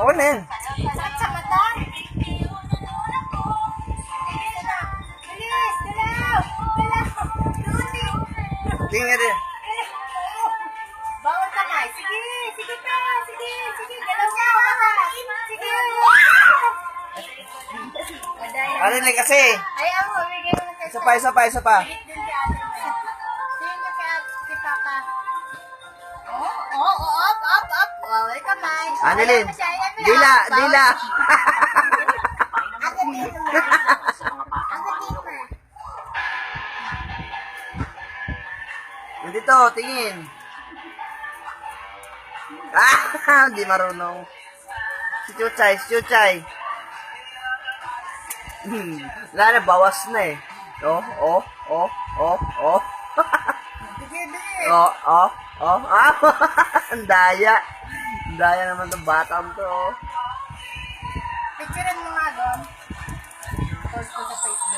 Okay na yan. Sakit sa mata. Bilis, dalaw. Tingin nga din. Bawal kamay. Sige, sige pa. Sige. Galaw ka, mata. Sige. Ano na kasi? Ayaw mo, bigay mo na kayo. Isa pa. Din kay ate mo. Tingin niyo kay Papa. Up. Bawal kamay. Annalyn. Ayan mo siya. Dila. Agatin mo. Nandito, tingin. Hindi marunong. Si Chuchay. Wala na, bawas na eh. Oh. Ang daya. Ang daya naman ng batang to, oh.